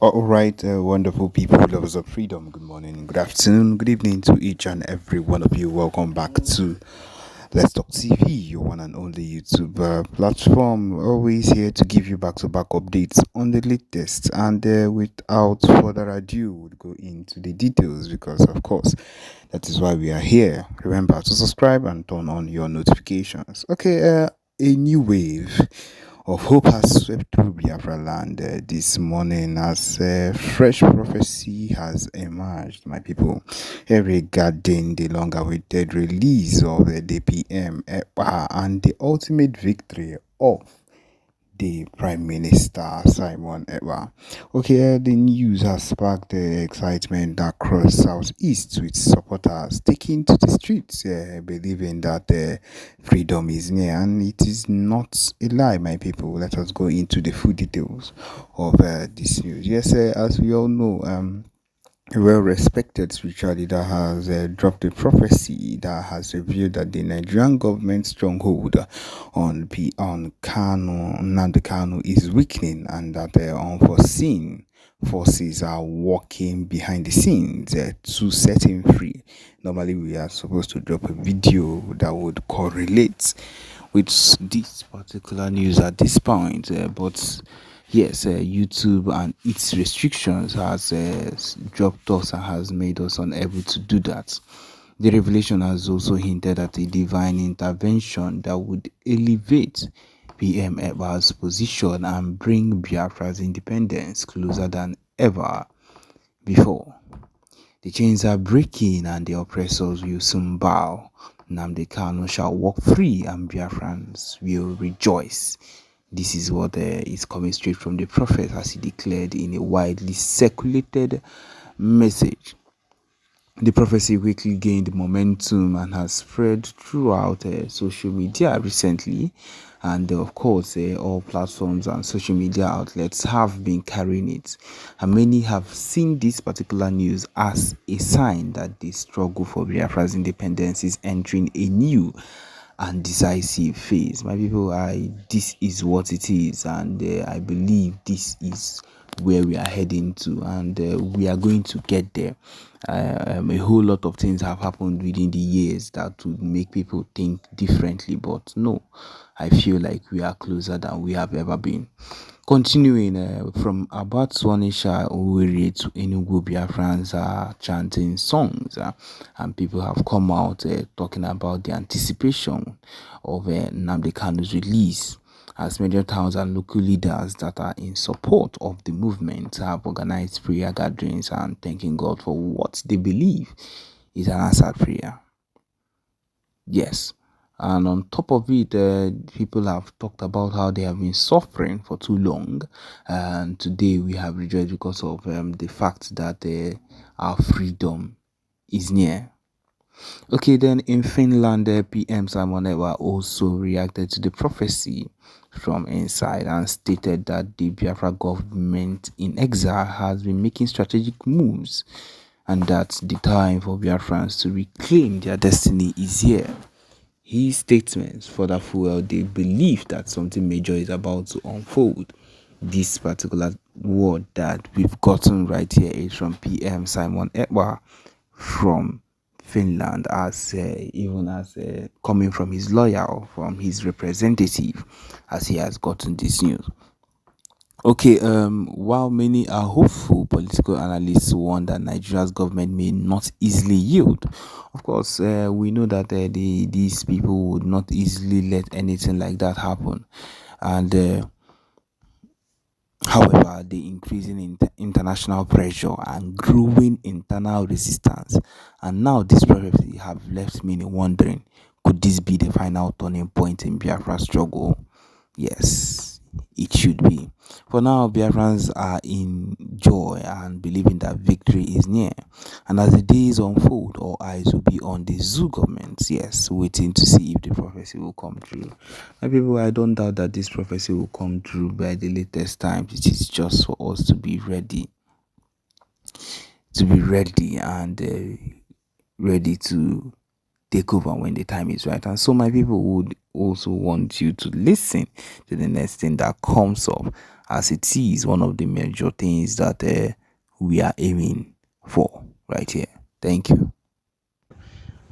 All right, wonderful people, lovers of freedom. Good morning, good afternoon, good evening to each and every one of you. Welcome back to Let's Talk TV, your one and only YouTube platform. Always here to give you back-to-back updates on the latest. And without further ado, we'll go into the details because, of course, that is why we are here. Remember to subscribe and turn on your notifications. Okay, a new wave of hope has swept through Biafra land this morning as fresh prophecy has emerged, my people, regarding the long awaited release of the PM Ekpa and the ultimate victory of the Prime Minister Simon Ekpa. Okay, the news has sparked excitement across Southeast with supporters taking to the streets, believing that freedom is near, and it is not a lie, my people. Let us go into the full details of this news. Yes, as we all know, a well-respected spiritual leader has dropped a prophecy that has revealed that the Nigerian government stronghold on Nnamdi Kanu is weakening, and that unforeseen forces are working behind the scenes to set him free. Normally, we are supposed to drop a video that would correlate with this particular news at this point, but yes, YouTube and its restrictions has dropped us and has made us unable to do that. The revelation has also hinted at a divine intervention that would elevate PM Ekpa's position and bring Biafra's independence closer than ever before. The chains are breaking and the oppressors will soon bow. Nnamdi Kanu shall walk free and Biafrans will rejoice. This is what is coming straight from the prophet as he declared in a widely circulated message. The prophecy quickly gained momentum and has spread throughout social media recently, and of course all platforms and social media outlets have been carrying it, and many have seen this particular news as a sign that the struggle for Biafra's independence is entering a new and decisive phase. My people, this is what it is, and I believe this is where we are heading to, and we are going to get there. A whole lot of things have happened within the years that would make people think differently, but no, I feel like we are closer than we have ever been. Continuing from about Swanisha Owerri to Enugu, Biafrans are chanting songs, and people have come out talking about the anticipation of Nnamdi Kanu's release, as major towns and local leaders that are in support of the movement have organized prayer gatherings and thanking God for what they believe is an answered prayer. Yes. And on top of it, people have talked about how they have been suffering for too long. And today we have rejoiced because of the fact that our freedom is near. Okay, then in Finland, PM Simon Ekpa also reacted to the prophecy from inside and stated that the Biafra government in exile has been making strategic moves and that the time for Biafrans to reclaim their destiny is here. His statements further fuel the belief that something major is about to unfold. This particular word that we've gotten right here is from PM Simon Ekpa from Finland, as even as coming from his lawyer or from his representative, as he has gotten this news. Okay, while many are hopeful, political analysts warn that Nigeria's government may not easily yield. Of course, we know that these people would not easily let anything like that happen. And however, the increasing international pressure and growing internal resistance, and now this prophecy have left many wondering, could this be the final turning point in Biafra's struggle? Yes, it should be. For now, Biafrans are in joy and believing that victory is near. And as the days unfold, all eyes will be on the zoo government, yes, waiting to see if the prophecy will come true. My people, I don't doubt that this prophecy will come true by the latest times. It is just for us to be ready. And ready to take over when the time is right. And so my people would also want you to listen to the next thing that comes up as it is one of the major things that we are aiming for right here. Thank you.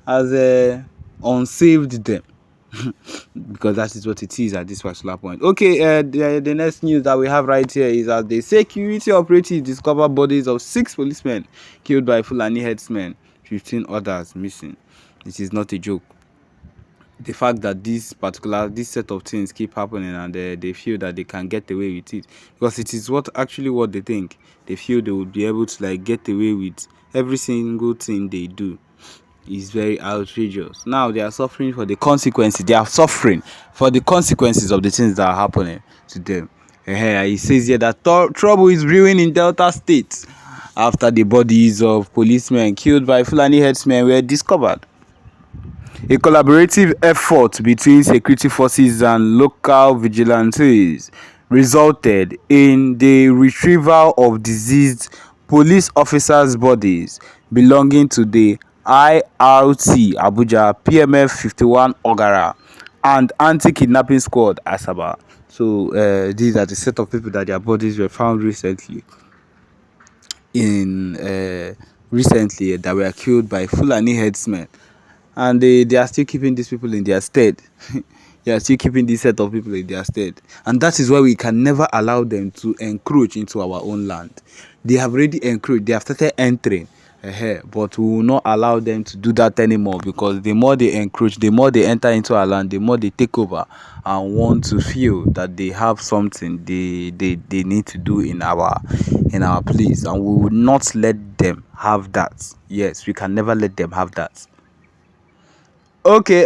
Has unsaved them because that is what it is at this particular point. Okay, the next news that we have right here is that the security operatives discover bodies of 6 policemen killed by Fulani headsmen, 15 others missing. It is not a joke. The fact that this set of things keep happening, and they feel that they can get away with it, because it is what they think. They feel they would be able to like get away with every single thing they do, is very outrageous. Now they are suffering for the consequences. They are suffering for the consequences of the things that are happening to them. He says here that trouble is brewing in Delta State after the bodies of policemen killed by Fulani herdsmen were discovered. A collaborative effort between security forces and local vigilantes resulted in the retrieval of deceased police officers' bodies belonging to the IRT Abuja, PMF 51 Ogara, and Anti-Kidnapping Squad Asaba. So these are the set of people that their bodies were found recently that were killed by Fulani headsmen, and they are still keeping these people in their stead. They are still keeping this set of people in their stead, and that is why we can never allow them to encroach into our own land. They have already encroached. They have started entering, but we will not allow them to do that anymore, because the more they encroach, the more they enter into our land, the more they take over and want to feel that they have something they need to do in our place, and we will not let them have that. Yes, we can never let them have that. Okay,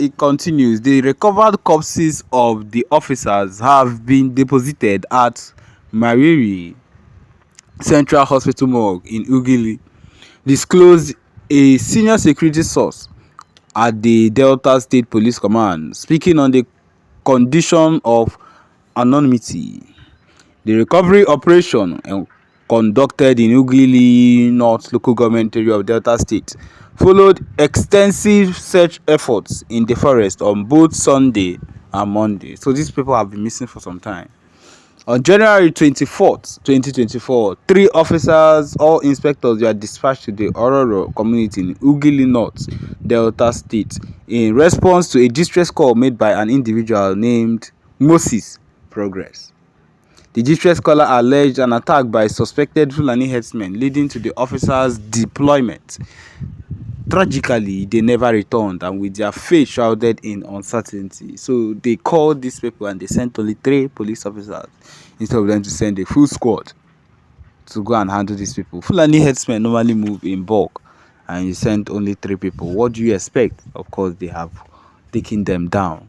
it continues. The recovered corpses of the officers have been deposited at Mariri Central Hospital morgue in Ugili, disclosed a senior security source at the Delta State Police Command, speaking on the condition of anonymity. The recovery operation, conducted in Ugili North local government area of Delta State, followed extensive search efforts in the forest on both Sunday and Monday. So these people have been missing for some time. On January 24th, 2024, 3 officers, all inspectors, were dispatched to the Ororo community in Ugili North, Delta State, in response to a distress call made by an individual named Moses Progress. The distress caller alleged an attack by suspected Fulani herdsmen, leading to the officers' deployment. Tragically, they never returned, and with their fate shrouded in uncertainty. So they called these people and they sent only 3 police officers instead of them to send a full squad to go and handle these people. Fulani herdsmen normally move in bulk, and you sent only 3 people. What do you expect? Of course, they have taken them down.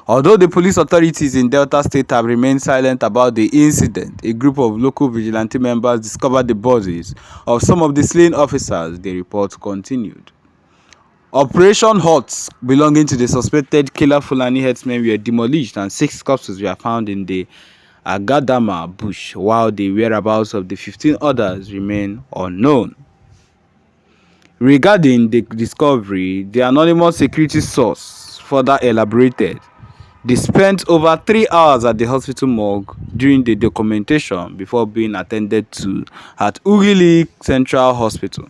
Although the police authorities in Delta State have remained silent about the incident, a group of local vigilante members discovered the bodies of some of the slain officers. The report continued. Operation Huts belonging to the suspected killer Fulani herdsmen were demolished, and 6 corpses were found in the Agadama bush, while the whereabouts of the 15 others remain unknown. Regarding the discovery, the anonymous security source further elaborated. They spent over 3 hours at the hospital morgue during the documentation before being attended to at Ugili Central Hospital.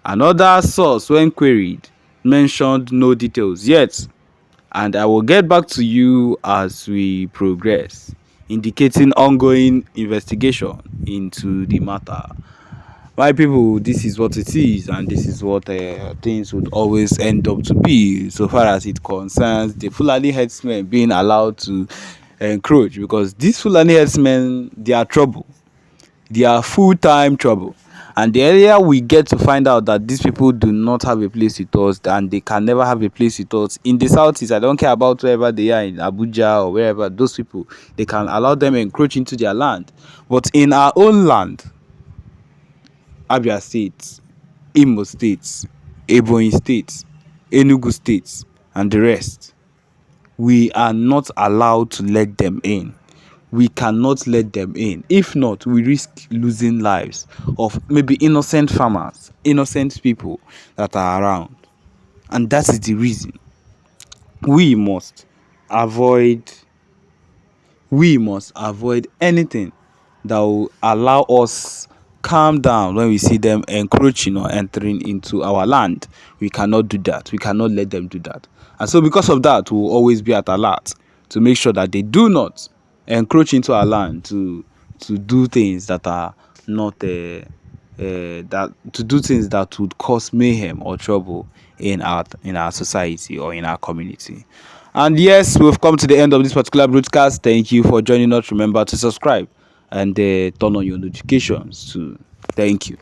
Another source, when queried, mentioned no details yet, and I will get back to you as we progress, indicating ongoing investigation into the matter. My people, this is what it is, and this is what things would always end up to be, so far as it concerns the Fulani herdsmen being allowed to encroach, because these Fulani herdsmen, they are trouble. They are full-time trouble. And the earlier we get to find out that these people do not have a place with us, and they can never have a place with us in the southeast, I don't care about wherever they are, in Abuja or wherever, those people, they can allow them encroach into their land. But in our own land, Abia State, Imo State, Ebonyi State, Enugu State, and the rest, we are not allowed to let them in. We cannot let them in. If not, we risk losing lives of maybe innocent farmers, innocent people that are around. And that is the reason we must avoid we must avoid anything that will allow us calm down when we see them encroaching or entering into our land. We cannot do that. We cannot let them do that. And so because of that, we will always be at alert to make sure that they do not encroach into our land to do things that are not that to do things that would cause mayhem or trouble in our society or in our community. And yes, we've come to the end of this particular broadcast. Thank you for joining us. Remember to subscribe and turn on your notifications too. Thank you.